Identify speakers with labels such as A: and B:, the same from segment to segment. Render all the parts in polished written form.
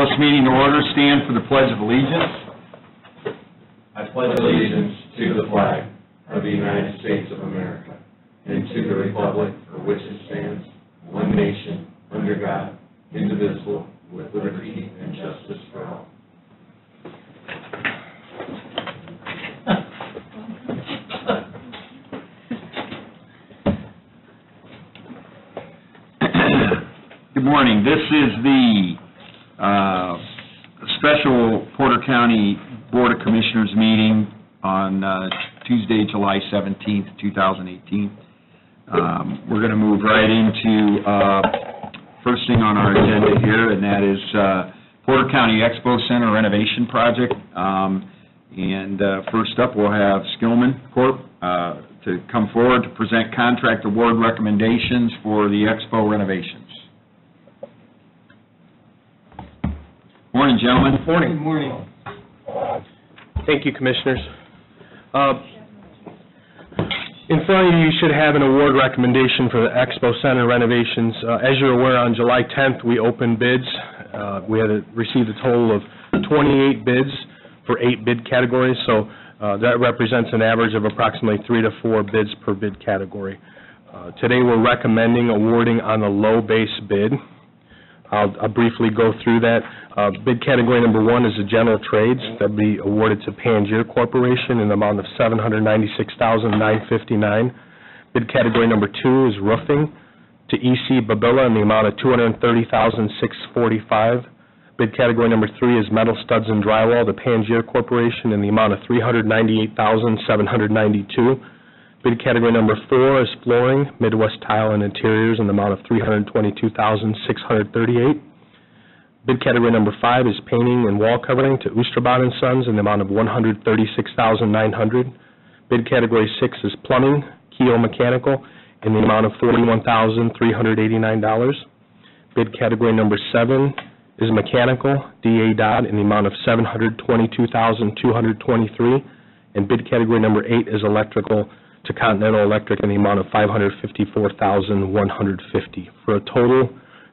A: this meeting to order. Stand for the Pledge of Allegiance.
B: I pledge allegiance to the flag of the United States of America and to the republic for which it stands, one nation, under God, indivisible, with liberty and justice for all.
A: Good morning. This is the special Porter County Board of Commissioners meeting on Tuesday, July 17th, 2018. We're going to move right into first thing on our agenda here, and that is Porter County Expo Center renovation project. And first up, we'll have Skillman Corp. To come forward to present contract award recommendations for the Expo renovations. Morning, gentlemen.
C: Morning. Good morning. Thank you, Commissioners. In front of you, you should have an award recommendation for the Expo Center renovations. As you're aware, on July 10th, we opened bids. We had received a total of 28 bids for 8 bid categories, so that represents an average of approximately 3 to 4 bids per bid category. Today, we're recommending awarding on the low base bid. I'll briefly go through that. Bid category number 1 is the general trades. That will be awarded to Pangier Corporation in the amount of $796,959. Bid category number 2 is roofing to EC Babilla in the amount of $230,645. Bid category number 3 is metal studs and drywall to Pangier Corporation in the amount of $398,792. Bid category number 4 is flooring, Midwest Tile and Interiors in the amount of $322,638. Bid category number 5 is painting and wall covering to Oosterbaut & Sons in the amount of $136,900. Bid category 6 is plumbing, Keogh Mechanical in the amount of $41,389. Bid category number 7 is mechanical, D.A. Dodd in the amount of $722,223. And bid category number 8 is electrical to Continental Electric in the amount of $554,150 for a total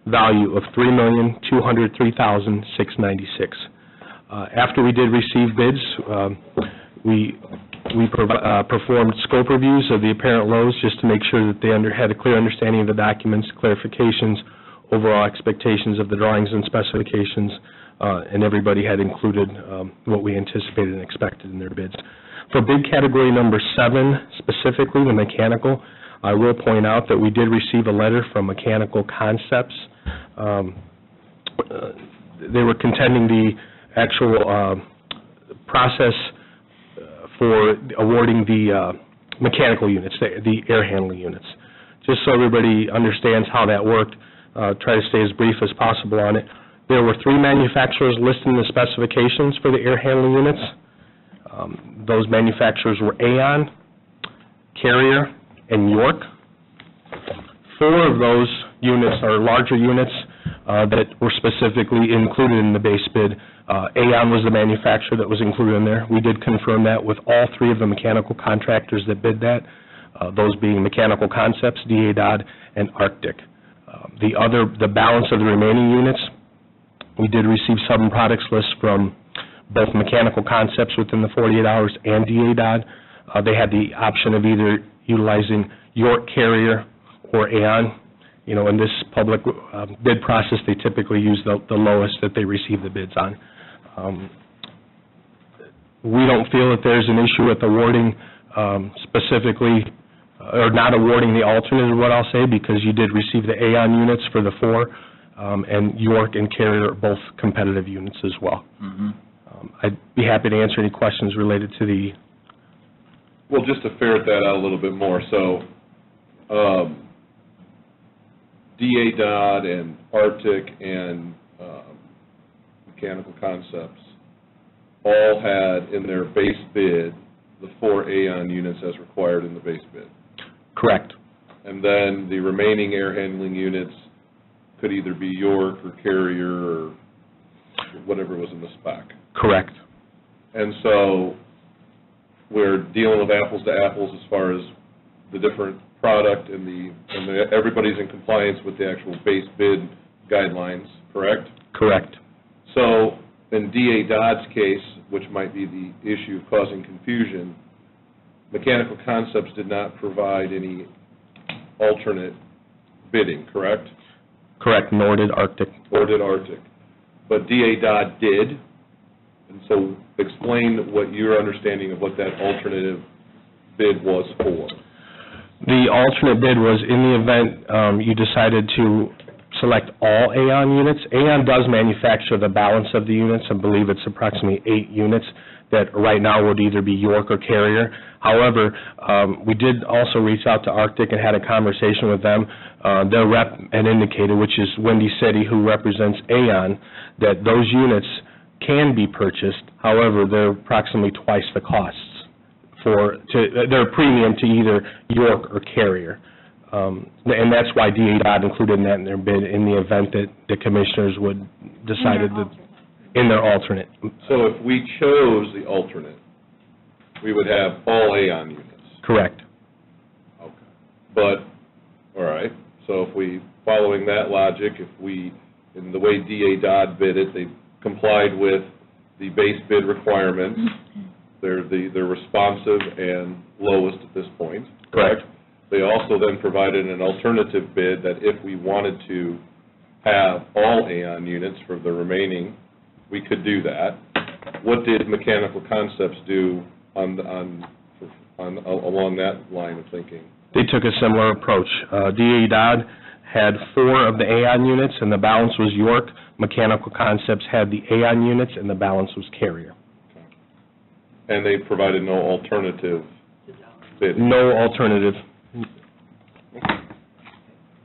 C: value of $3,203,696. After we did receive bids, we performed scope reviews of the apparent lows just to make sure that they had a clear understanding of the documents, clarifications, overall expectations of the drawings and specifications, and everybody had included what we anticipated and expected in their bids. For bid category number 7, specifically the mechanical, I will point out that we did receive a letter from Mechanical Concepts. They were contending the actual process for awarding the mechanical units, the air handling units. Just so everybody understands how that worked, try to stay as brief as possible on it. There were 3 manufacturers listed in the specifications for the air handling units. Those manufacturers were Aon, Carrier, and York. 4 of those units are larger units that were specifically included in the base bid. Aon was the manufacturer that was included in there. We did confirm that with all 3 of the mechanical contractors that bid that, those being Mechanical Concepts, D.A. Dodd, and Arctic. The balance of the remaining units, we did receive some products lists from both Mechanical Concepts within the 48 hours and D.A. Dodd. They had the option of either utilizing York, Carrier, or Aon. You know, in this public bid process, they typically use the lowest that they receive the bids on. We don't feel that there's an issue with awarding specifically, or not awarding the alternate is what I'll say, because you did receive the Aon units for the 4, and York and Carrier are both competitive units as well. Mm-hmm. I'd be happy to answer any questions related to the...
D: Well, just to ferret that out a little bit more, so D.A. Dodd and Arctic and Mechanical Concepts all had in their base bid the 4 Aon units as required in the base bid.
C: Correct.
D: And then the remaining air handling units could either be York or Carrier or whatever was in the spec.
C: Correct.
D: And so we're dealing with apples to apples as far as the different product and everybody's in compliance with the actual base bid guidelines, correct?
C: Correct.
D: So in DA Dodd's case, which might be the issue causing confusion, Mechanical Concepts did not provide any alternate bidding, correct?
C: Correct, nor did Arctic.
D: Or did Arctic. But DA Dodd did, and so explain what your understanding of what that alternative bid was for.
C: The alternate bid was in the event you decided to select all AAON units. AAON does manufacture the balance of the units. I believe it's approximately 8 units that right now would either be York or Carrier. However, we did also reach out to Arctic and had a conversation with them. Their rep had indicated, which is Windy City, who represents AAON, that those units can be purchased. However, they're approximately twice the costs. They're a premium to either York or Carrier. And that's why DA Dodd included that in their bid in the event that the commissioners would decide in their alternate.
D: So if we chose the alternate, we would have all AAON units?
C: Correct.
D: Okay. But, all right, so if we, following that logic, in the way DA Dodd bid it, they complied with the base bid requirements. They're responsive and lowest at this point, correct? They also then provided an alternative bid that if we wanted to have all AAON units for the remaining, we could do that. What did Mechanical Concepts do along that line of thinking?
C: They took a similar approach. DA Dodd had 4 of the AAON units, and the balance was York. Mechanical Concepts had the AAON units, and the balance was Carrier.
D: And they provided no alternative bid?
C: No alternative.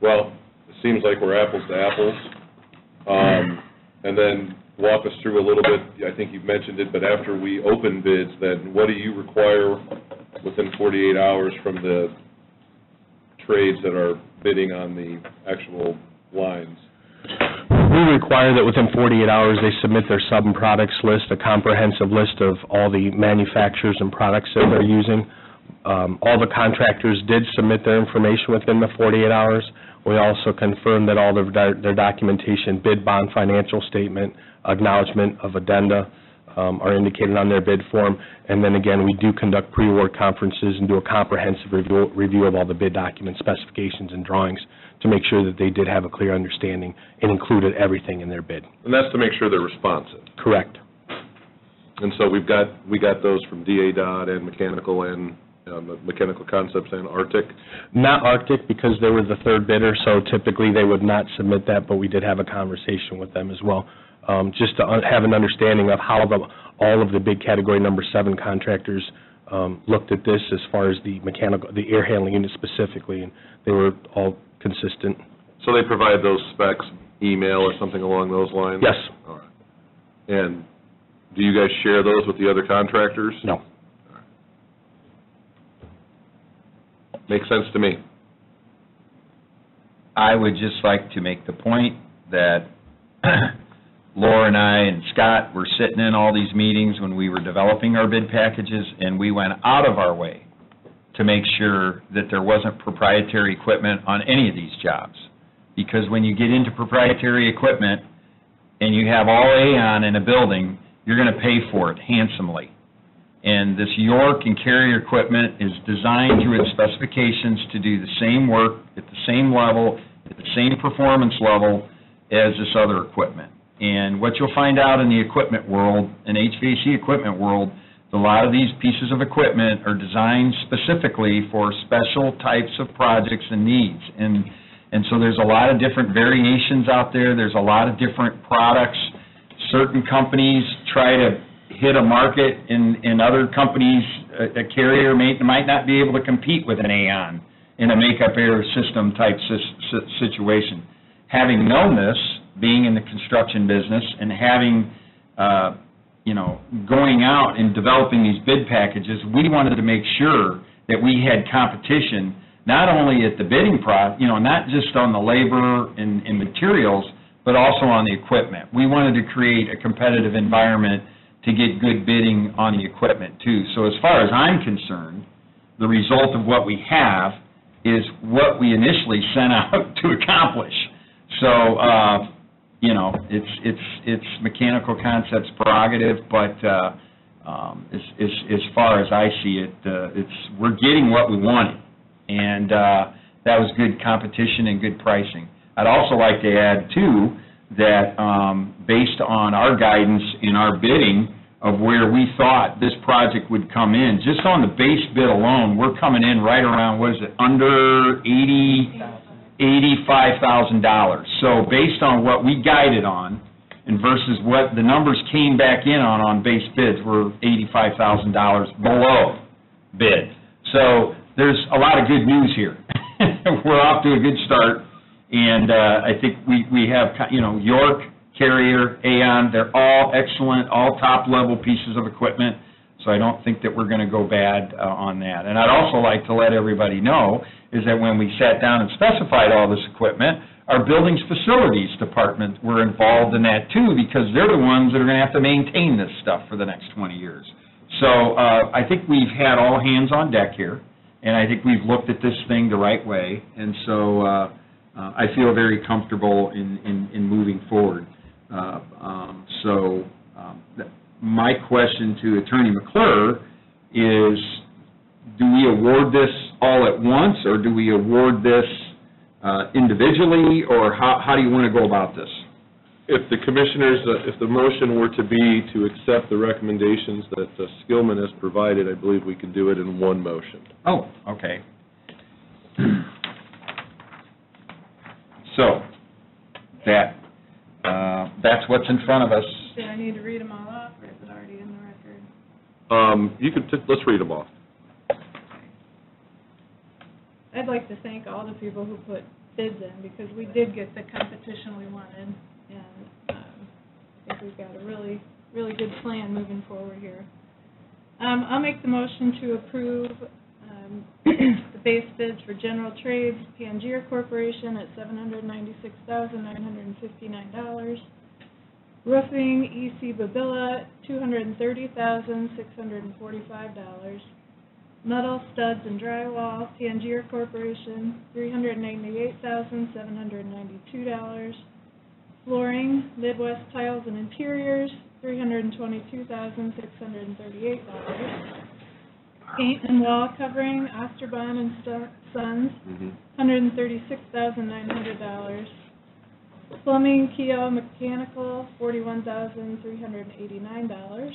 D: Well, it seems like we're apples to apples. And then walk us through a little bit, I think you've mentioned it, but after we open bids, then what do you require within 48 hours from the trades that are bidding on the actual lines?
C: We require that within 48 hours they submit their sub and products list, a comprehensive list of all the manufacturers and products that they're using. All the contractors did submit their information within the 48 hours. We also confirmed that all of their documentation, bid bond, financial statement, acknowledgement of addenda are indicated on their bid form. And then again, we do conduct pre-award conferences and do a comprehensive review of all the bid documents, specifications, and drawings to make sure that they did have a clear understanding and included everything in their bid.
D: And that's to make sure they're responsive.
C: Correct.
D: And so we got those from DA Dodd and Mechanical Concepts and Arctic?
C: Not Arctic, because they were the third bidder, so typically they would not submit that, but we did have a conversation with them as well, just to have an understanding of how all of the big category number 7 contractors looked at this as far as the air handling unit specifically, and they were all consistent.
D: So they provided those specs, email or something along those lines?
C: Yes.
D: All right. And do you guys share those with the other contractors?
C: No.
D: Makes sense to me.
A: I would just like to make the point that Laura and I and Scott were sitting in all these meetings when we were developing our bid packages, and we went out of our way to make sure that there wasn't proprietary equipment on any of these jobs. Because when you get into proprietary equipment and you have all AAON in a building, you're going to pay for it handsomely. And this York and Carrier equipment is designed through its specifications to do the same work at the same level, at the same performance level as this other equipment. And what you'll find out in the equipment world, in HVAC equipment world, a lot of these pieces of equipment are designed specifically for special types of projects and needs. And so there's a lot of different variations out there. There's a lot of different products. Certain companies try to hit a market, and other companies, a Carrier might not be able to compete with an AAON in a make-up air system type situation. Having known this, being in the construction business and having, going out and developing these bid packages, we wanted to make sure that we had competition, not only at the bidding not just on the labor and materials, but also on the equipment. We wanted to create a competitive environment to get good bidding on the equipment, too. So as far as I'm concerned, the result of what we have is what we initially sent out to accomplish. So, you know, it's Mechanical Concepts' prerogative, but as far as I see it, we're getting what we wanted, and that was good competition and good pricing. I'd also like to add, too, that based on our guidance in our bidding of where we thought this project would come in, just on the base bid alone, we're coming in right around, what is it, under $85,000. So based on what we guided on, and versus what the numbers came back in on base bids, we're $85,000 below bid. So there's a lot of good news here. We're off to a good start, and I think we have, you know, York, Carrier, Aon, they're all excellent, all top-level pieces of equipment, so I don't think that we're going to go bad on that. And I'd also like to let everybody know is that when we sat down and specified all this equipment, our Buildings Facilities Department were involved in that too, because they're the ones that are going to have to maintain this stuff for the next 20 years. So I think we've had all hands on deck here, and I think we've looked at this thing the right way, and so I feel very comfortable in moving forward. My question to Attorney McClure is, do we award this all at once, or do we award this individually, or how do you want to go about this?
D: If the commissioners, if the motion were to be to accept the recommendations that Skillman has provided, I believe we could do it in one motion.
A: Oh, okay. So, that's what's in front of us.
E: Do I need to read them all off, or is it already in the record?
D: Let's read them off.
E: I'd like to thank all the people who put bids in, because we did get the competition we wanted, and I think we've got a really, really good plan moving forward here. I'll make the motion to approve the base bids for General Trades, Pangier Corporation at $796,959. Roofing, E.C. Babilla, $230,645. Metal, Studs, and Drywall, Pangier Corporation, $398,792. Flooring, Midwest Tiles and Interiors, $322,638. Paint and wall covering, Osterbahn and Sons, $136,900. Plumbing, Keogh Mechanical, $41,389.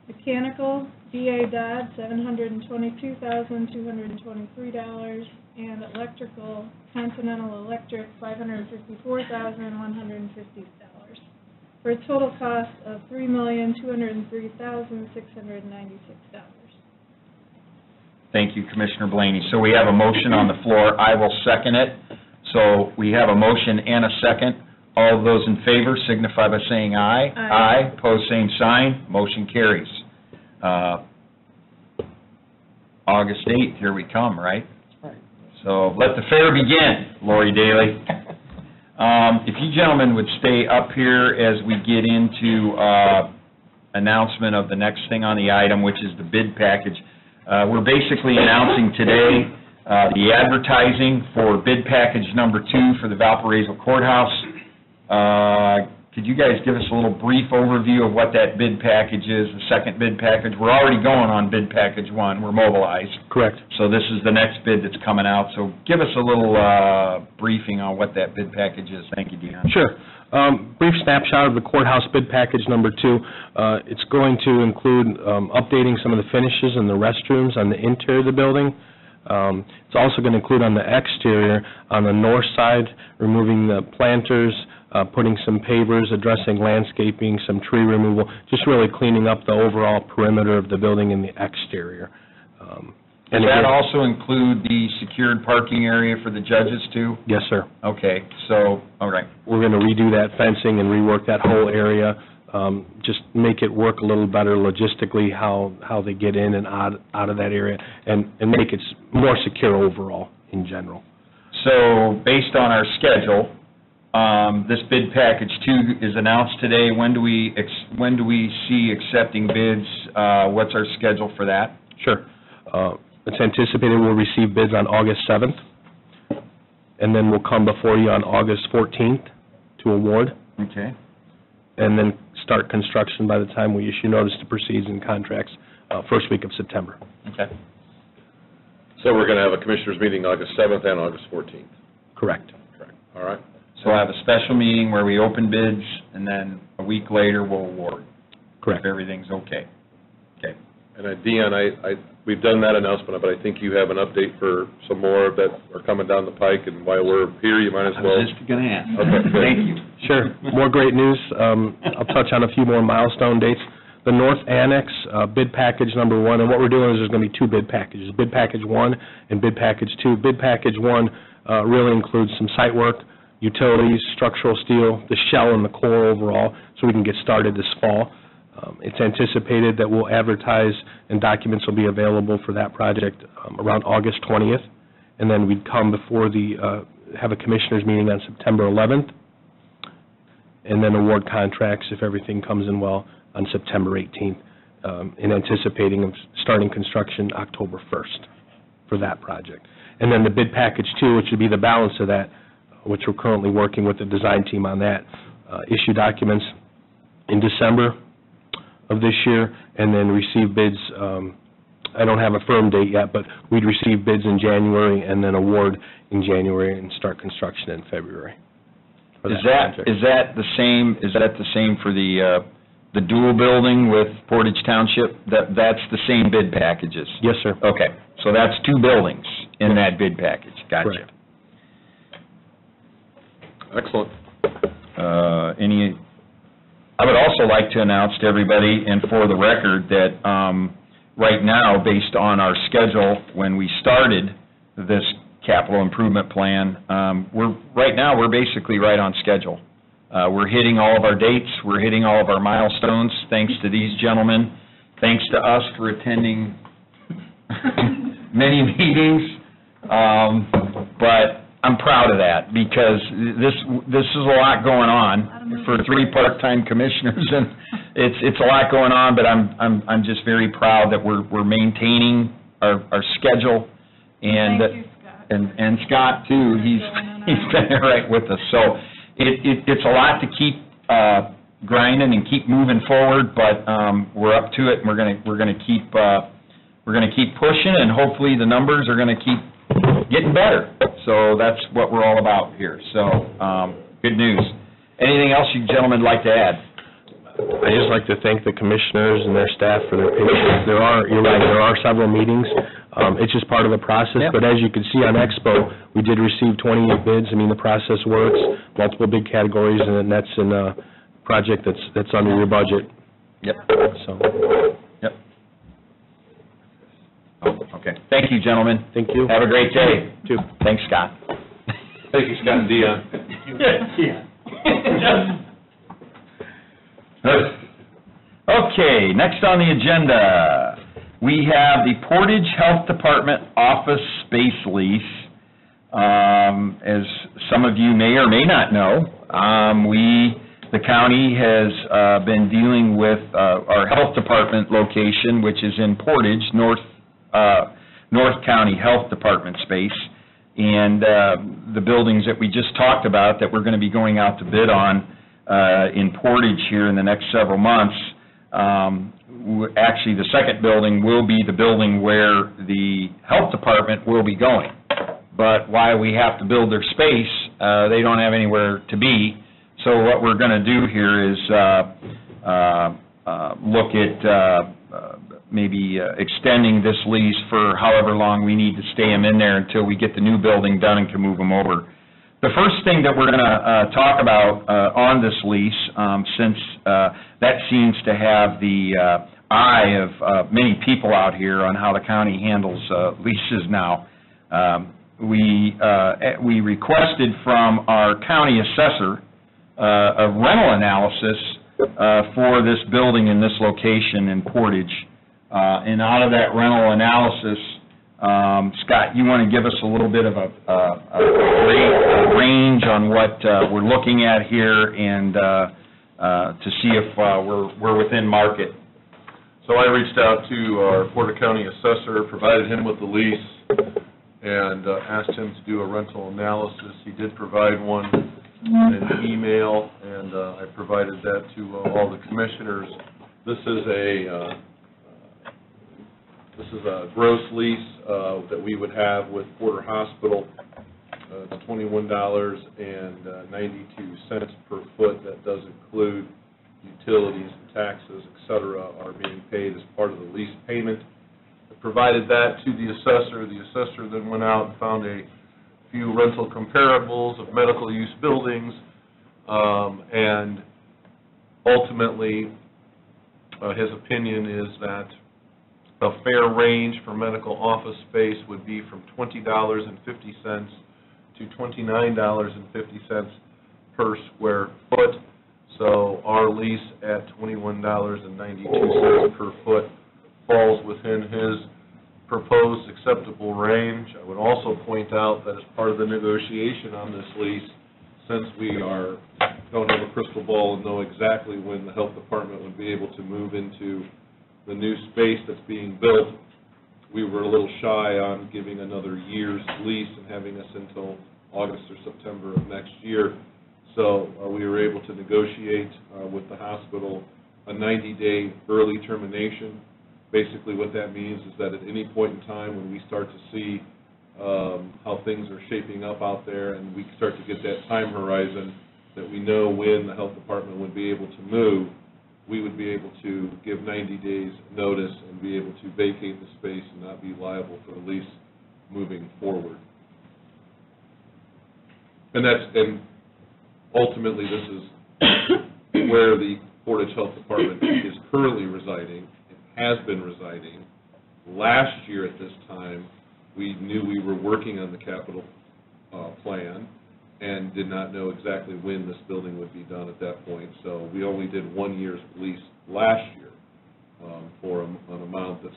E: Mechanical, D.A. Dodd, $722,223, and electrical, Continental Electric, $554,150, for a total cost of $3,203,696.
A: Thank you, Commissioner Blaney. So we have a motion on the floor. I will second it. So we have a motion and a second. All of those in favor signify by saying aye.
E: Aye.
A: Pose same sign. Motion carries. August 8th, here we come, right?
B: Right.
A: So let the fair begin, Lori Daly. If you gentlemen would stay up here as we get into announcement of the next thing on the item, which is the bid package. We're basically announcing today the advertising for bid package number 2 for the Valparaiso Courthouse. Could you guys give us a little brief overview of what that bid package is, the second bid package? We're already going on bid package 1. We're mobilized.
C: Correct.
A: So this is the next bid that's coming out. So give us a little briefing on what that bid package is. Thank you, Deon.
C: Sure. Brief snapshot of the courthouse bid package number 2. It's going to include updating some of the finishes in the restrooms on the interior of the building. It's also going to include on the exterior, on the north side, removing the planters, putting some pavers, addressing landscaping, some tree removal, just really cleaning up the overall perimeter of the building in the exterior.
A: Does that also include the secured parking area for the judges, too?
C: Yes, sir.
A: Okay, so, all right.
C: We're going to redo that fencing and rework that whole area, just make it work a little better logistically, how they get in and out of that area, and make it more secure overall in general.
A: So, based on our schedule, this bid package 2 is announced today. When do we see accepting bids? What's our schedule for that?
C: Sure. It's anticipated we'll receive bids on August 7th, and then we'll come before you on August 14th to award.
A: Okay.
C: and then start construction by the time we issue notice to proceed and contracts, first week of September.
A: Okay.
D: So we're going to have a commissioners meeting August 7th and August 14th.
C: Correct.
D: Correct. All right.
A: So we'll have a special meeting where we open bids, and then a week later, we'll award.
C: Correct.
A: If everything's okay. Okay.
D: And Deanne, we've done that announcement, but I think you have an update for some more that are coming down the pike, and while we're here, you might as
A: I
D: well.
A: was just going to ask.
D: Okay, good.
A: Thank you.
C: Sure. More great news. I'll touch on a few more milestone dates. The North Annex, bid package number 1, and what we're doing is there's going to be 2 bid packages, bid package 1 and bid package 2. Bid package 1 really includes some site work, utilities, structural steel, the shell and the core overall, so we can get started this fall. It's anticipated that we'll advertise and documents will be available for that project around August 20th, and then we'd come before have a commissioners meeting on September 11th, and then award contracts, if everything comes in well, on September 18th, in anticipating of starting construction October 1st for that project. And then the bid package 2, which would be the balance of that, which we're currently working with the design team on that, issue documents in December of this year, and then receive bids, I don't have a firm date yet, but we'd receive bids in January and then award in January and start construction in February. for
A: Is
C: project.
A: that the same for the dual building with Portage Township? That's the same bid packages?
C: Yes, sir.
A: Okay, so that's 2 buildings in that bid package. Gotcha.
C: Correct.
D: Excellent.
A: I would also like to announce to everybody, and for the record, that right now, based on our schedule, when we started this capital improvement plan, we're basically right on schedule. We're hitting all of our dates, we're hitting all of our milestones, thanks to these gentlemen, thanks to us for attending many meetings, but I'm proud of that, because this is a lot going on for 3 part-time commissioners, and it's a lot going on, but I'm just very proud that we're maintaining our schedule, and
E: Thank you, Scott.
A: and Scott too, he's been right with us. So it's a lot to keep grinding and keep moving forward, but we're up to it, and we're gonna keep pushing, and hopefully the numbers are gonna keep getting better. So that's what we're all about here. So, good news. Anything else you gentlemen like to add?
C: I'd just like to thank the commissioners and their staff for their patience. You're right, there are several meetings. It's just part of the process,
A: Yep.
C: but as you can see on Expo, we did receive 28 bids. I mean, the process works, multiple bid categories, and that's in a project that's under your budget,
A: Yep.
C: so,
A: Yep. Oh, okay. Thank you, gentlemen.
C: thank you.
A: Have a great day.
C: Too.
A: Thanks, Scott.
D: Thank you, Scott and Deanne.
A: Okay, next on the agenda, we have the Portage Health Department office space lease. As some of you may or may not know, the county has been dealing with our health department location, which is in Portage, North County Health Department space, and the buildings that we just talked about that we're going to be going out to bid on in Portage here in the next several months. Actually, the second building will be the building where the health department will be going. But while we have to build their space, they don't have anywhere to be. So what we're going to do here is look at maybe extending this lease for however long we need to stay them in there until we get the new building done and can move them over. The first thing that we're going to talk about on this lease, since that seems to have the eye of many people out here on how the county handles leases now, we requested from our county assessor a rental analysis for this building in this location in Portage. And out of that rental analysis, Scott, you want to give us a little bit of a range on what we're looking at here, and to see if we're within market.
D: So I reached out to our Porter County assessor, provided him with the lease, and asked him to do a rental analysis. He did provide one an email, and I provided that to all the commissioners. This is a gross lease that we would have with Porter Hospital. It's $21.92 per foot. That does include utilities and taxes, et cetera, are being paid as part of the lease payment. I provided that to the assessor. The assessor then went out and found a few rental comparables of medical use buildings, and ultimately his opinion is that a fair range for medical office space would be from $20.50 to $29.50 per square foot. So our lease at $21.92 per foot falls within his proposed acceptable range. I would also point out that as part of the negotiation on this lease, since we don't have a crystal ball and know exactly when the health department would be able to move into the new space that's being built, we were a little shy on giving another year's lease and having us until August or September of next year. So we were able to negotiate with the hospital a 90-day early termination. Basically what that means is that at any point in time when we start to see how things are shaping up out there and we start to get that time horizon that we know when the health department would be able to move, we would be able to give 90 days notice and be able to vacate the space and not be liable for the lease moving forward. And ultimately this is where the Portage Health Department is currently residing. It has been residing. Last year at this time, we knew we were working on the capital plan and did not know exactly when this building would be done at that point. So we only did 1 year's lease last year for an amount that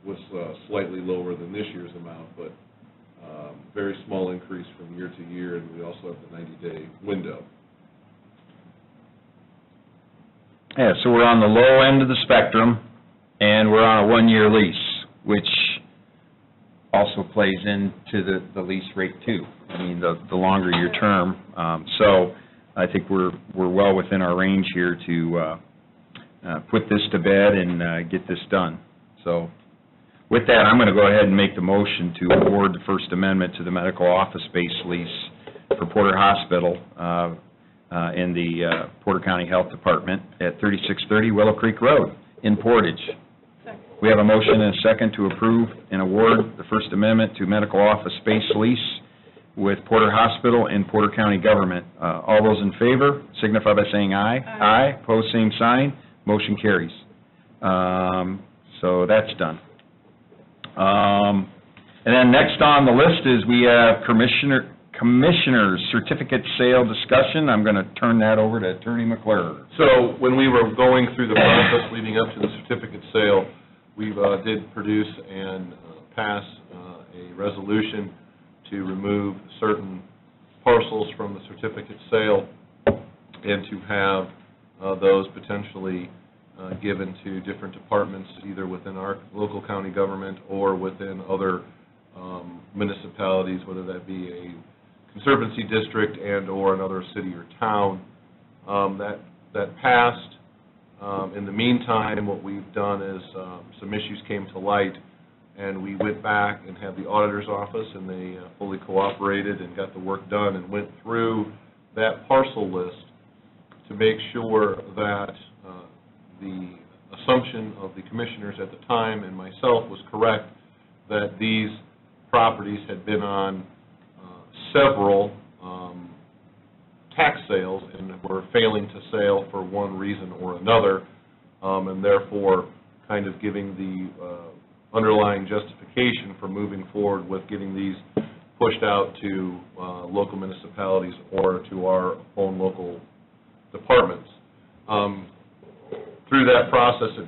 D: was slightly lower than this year's amount, but very small increase from year to year, and we also have the 90-day window.
A: Yeah, so we're on the low end of the spectrum, and we're on a 1-year lease, which also plays into the lease rate too. I mean, the longer your term. So I think we're well within our range here to put this to bed and get this done. So with that, I'm going to go ahead and make the motion to award the First Amendment to the medical office space lease for Porter Hospital in the Porter County Health Department at 3630 Willow Creek Road in Portage. We have a motion and a second to approve and award the First Amendment to medical office space lease with Porter Hospital and Porter County government. All those in favor signify by saying aye. Aye. Pose same sign. Motion carries. So that's done. And then next on the list is we have Commissioner's Certificate Sale discussion. I'm going to turn that over to Attorney McClure.
D: So when we were going through the process leading up to the certificate sale, we did produce and pass a resolution to remove certain parcels from the certificate sale and to have those potentially given to different departments, either within our local county government or within other municipalities, whether that be a conservancy district and or another city or town. That passed. In the meantime, what we've done is some issues came to light, and we went back and had the auditor's office, and they fully cooperated and got the work done and went through that parcel list to make sure that the assumption of the commissioners at the time and myself was correct, that these properties had been on several tax sales and were failing to sell for one reason or another, and therefore kind of giving the underlying justification for moving forward with getting these pushed out to local municipalities or to our own local departments. Through that process, it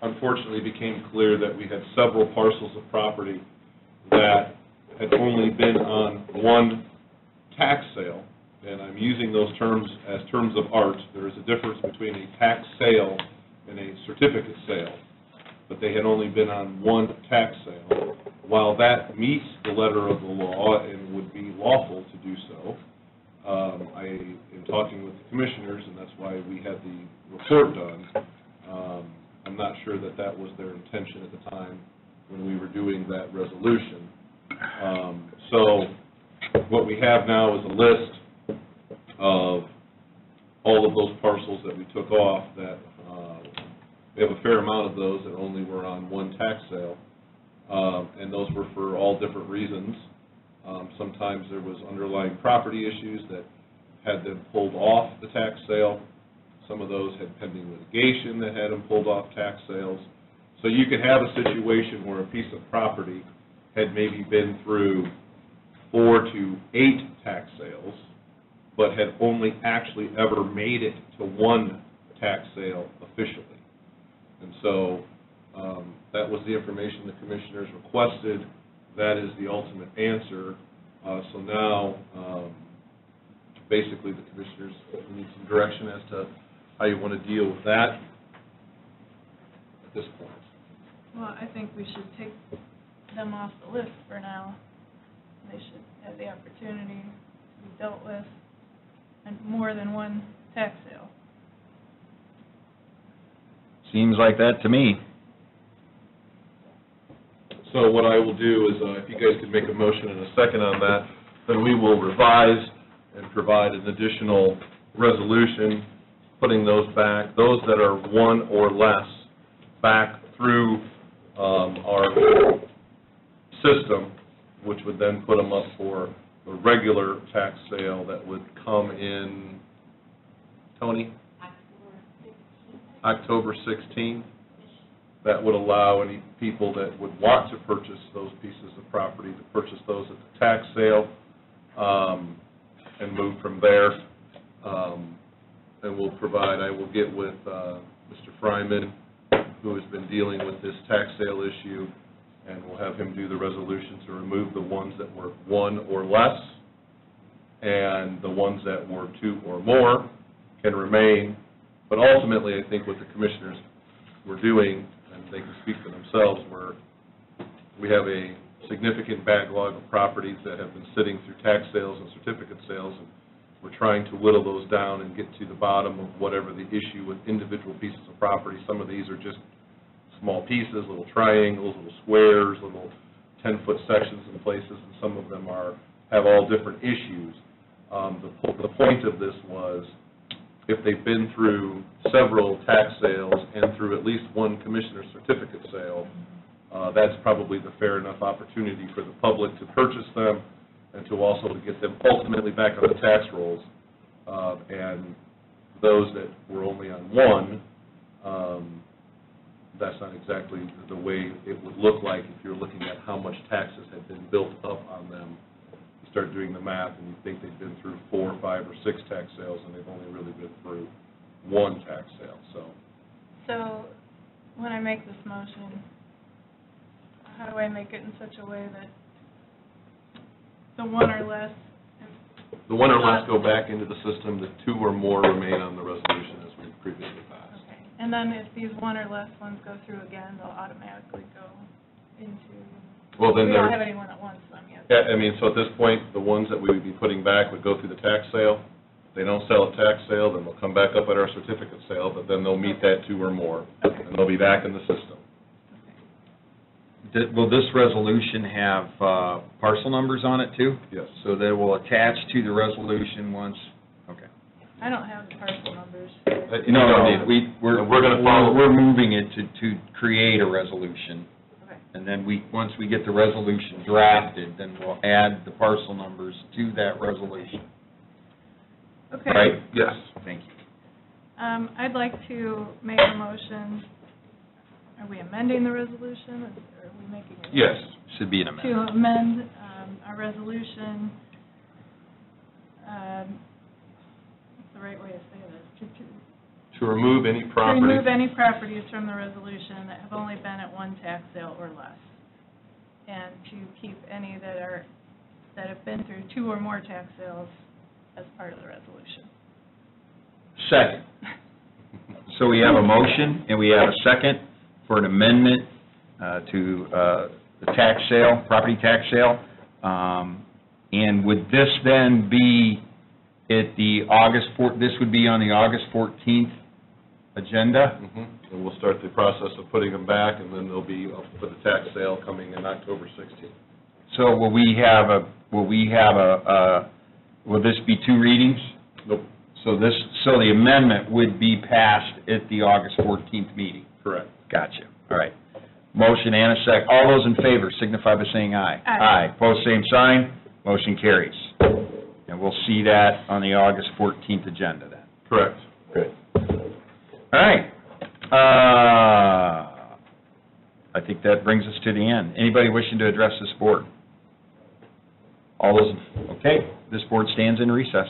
D: unfortunately became clear that we had several parcels of property that had only been on one tax sale, and I'm using those terms as terms of art. There is a difference between a tax sale and a certificate sale. but they had only been on one tax sale. While that meets the letter of the law and would be lawful to do so, I am talking with the commissioners, and that's why we had the report done. I'm not sure that that was their intention at the time when we were doing that resolution. So what we have now is a list of all of those parcels that we took off that we have a fair amount of those that only were on one tax sale, and those were for all different reasons. Sometimes there was underlying property issues that had them pulled off the tax sale. Some of those had pending litigation that had them pulled off tax sales. So you could have a situation where a piece of property had maybe been through 4 to 8 tax sales, but had only actually ever made it to one tax sale officially. And so that was the information the commissioners requested. That is the ultimate answer. So now, basically, the commissioners need some direction as to how you want to deal with that at this point.
E: Well, I think we should take them off the list for now. They should have the opportunity to be dealt with and more than one tax sale.
A: Seems like that to me.
D: So what I will do is, if you guys could make a motion and a second on that, then we will revise and provide an additional resolution, putting those back, those that are one or less, back through our system, which would then put them up for the regular tax sale that would come in, Tony? October 16th. That would allow any people that would want to purchase those pieces of property to purchase those at the tax sale and move from there. And we'll provide, I will get with Mr. Fryman, who has been dealing with this tax sale issue, and we'll have him do the resolution to remove the ones that were one or less, and the ones that were two or more can remain. But ultimately, I think what the commissioners were doing, and they can speak for themselves, where we have a significant backlog of properties that have been sitting through tax sales and certificate sales, and we're trying to whittle those down and get to the bottom of whatever the issue with individual pieces of property. Some of these are just small pieces, little triangles, little squares, little 10-foot sections in places, and some of them have all different issues. The point of this was, if they've been through several tax sales and through at least one commissioner certificate sale, that's probably the fair enough opportunity for the public to purchase them and to also to get them ultimately back on the tax rolls. And those that were only on one, that's not exactly the way it would look like if you're looking at how much taxes had been built up on them. You start doing the math and you think they've been through 4, 5, or 6 tax sales and they've only really been through one tax sale.
E: So when I make this motion, how do I make it in such a way that the one or less?
D: The one or less go back into the system, the 2 or more remain on the resolution as we previously passed.
E: Okay. And then if these one or less ones go through again, they'll automatically go into,
D: Well, then
E: we don't
D: there-
E: have anyone that wants them yet.
D: Yeah, I mean, so at this point, the ones that we would be putting back would go through the tax sale. If they don't sell at tax sale, then they'll come back up at our certificate sale, but then they'll meet that 2 or more,
E: Okay.
D: and they'll be back in the system.
A: Will this resolution have parcel numbers on it too?
D: Yes.
A: So they will attach to the resolution once, okay.
E: I don't have the parcel numbers.
A: No,
D: We're gonna follow-
A: we're moving it to create a resolution.
E: Okay.
A: And then once we get the resolution drafted, then we'll add the parcel numbers to that resolution.
E: Okay.
A: Right?
D: Yes.
A: Thank you.
E: I'd like to make a motion. Are we amending the resolution, or are we making it?
D: Yes.
A: Should be an
E: To
A: amendment.
E: amend our resolution, what's the right way to say this?
D: To remove any
E: To
D: property.
E: remove any properties from the resolution that have only been at one tax sale or less, and to keep any that have been through 2 or more tax sales as part of the resolution.
A: Second. So we have a motion and we have a second for an amendment to the tax sale, property tax sale. And would this then be at the this would be on the August 14th agenda?
D: And we'll start the process of putting them back, and then there'll be, for the tax sale coming in October 16th.
A: So will this be 2 readings?
D: Nope.
A: So the amendment would be passed at the August 14th meeting?
D: Correct.
A: Gotcha. All right. Motion and a sec. All those in favor signify by saying aye.
E: Aye.
A: Pose same sign. Motion carries. And we'll see that on the August 14th agenda then.
D: Correct.
A: Good. All right. I think that brings us to the end. Anybody wishing to address this board? All those, okay. This board stands in recess.